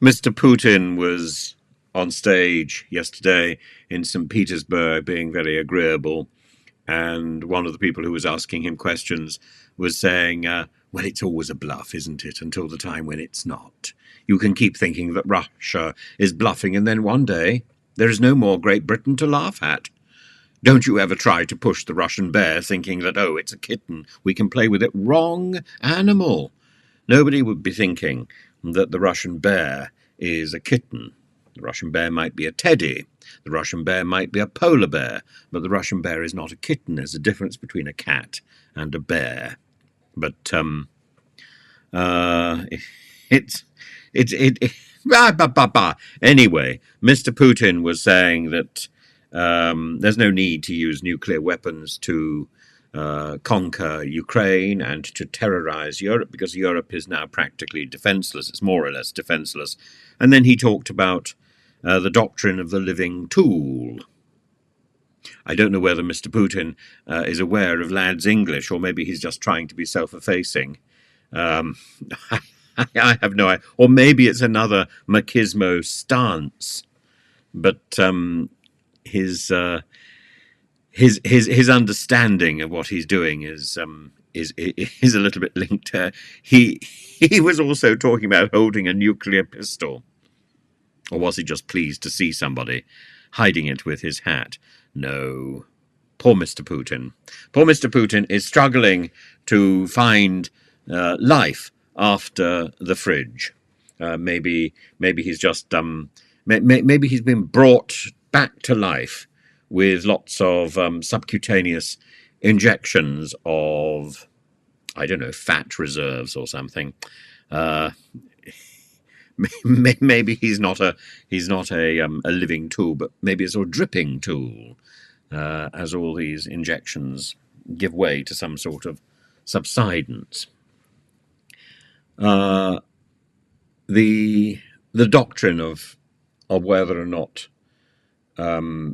Mr. Putin was on stage yesterday in St. Petersburg being very agreeable, and one of the people who was asking him questions was saying, well, it's always a bluff, isn't it, until the time when it's not. You can keep thinking that Russia is bluffing, and then one day there is no more Great Britain to laugh at. Don't you ever try to push the Russian bear thinking that, oh, it's a kitten, we can play with it. Wrong animal. Nobody would be thinking that the Russian bear is a kitten. The Russian bear might be a teddy. The Russian bear might be a polar bear. But the Russian bear is not a kitten. There's a difference between a cat and a bear. But anyway, Mr. Putin was saying that there's no need to use nuclear weapons to conquer Ukraine and to terrorize Europe, because Europe is now practically defenseless. It's more or less defenseless. And then he talked about the doctrine of the living tool. I don't know whether Mr. Putin is aware of lad's English, or maybe he's just trying to be self-effacing. I have no idea. Or maybe it's another machismo stance. But his understanding of what he's doing is a little bit linked. He was also talking about holding a nuclear pistol, or was he just pleased to see somebody hiding it with his hat? No, poor Mr. Putin. Poor Mr. Putin is struggling to find life after the fridge. Maybe he's just maybe he's been brought back to life with lots of subcutaneous injections of, I don't know, fat reserves or something. Maybe he's not a living tool, but maybe a sort of dripping tool, as all these injections give way to some sort of subsidence. The doctrine of whether or not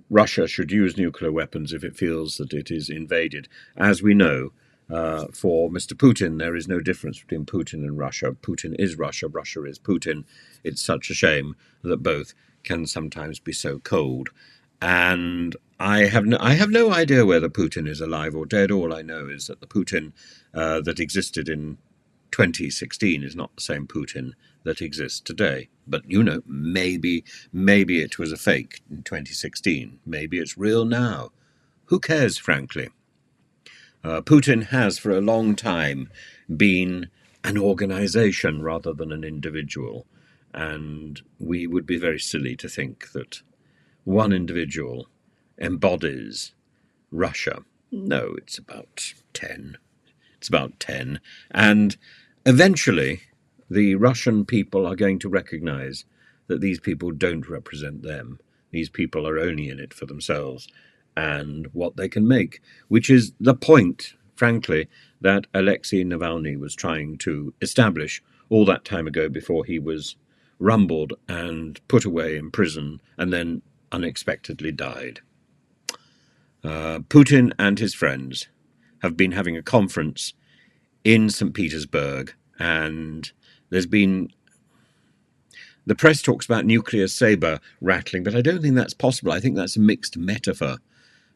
Russia should use nuclear weapons if it feels that it is invaded. As we know, for Mr. Putin, there is no difference between Putin and Russia. Putin is Russia, Russia is Putin. It's such a shame that both can sometimes be so cold. And I have no idea whether Putin is alive or dead. All I know is that the Putin that existed in 2016 is not the same Putin that exists today. But, you know, maybe it was a fake in 2016. Maybe it's real now. Who cares, frankly? Putin has for a long time been an organization rather than an individual. And we would be very silly to think that one individual embodies Russia. No, it's about 10. It's about 10. And eventually, the Russian people are going to recognize that these people don't represent them. These people are only in it for themselves and what they can make, which is the point, frankly, that Alexei Navalny was trying to establish all that time ago before he was rumbled and put away in prison and then unexpectedly died. Putin and his friends have been having a conference in St. Petersburg, and there's been... The press talks about nuclear sabre-rattling, but I don't think that's possible. I think that's a mixed metaphor.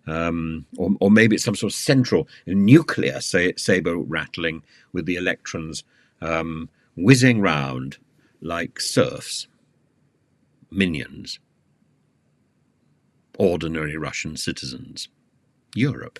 Or maybe it's some sort of central nuclear sabre-rattling with the electrons whizzing round like serfs, minions, ordinary Russian citizens. Europe.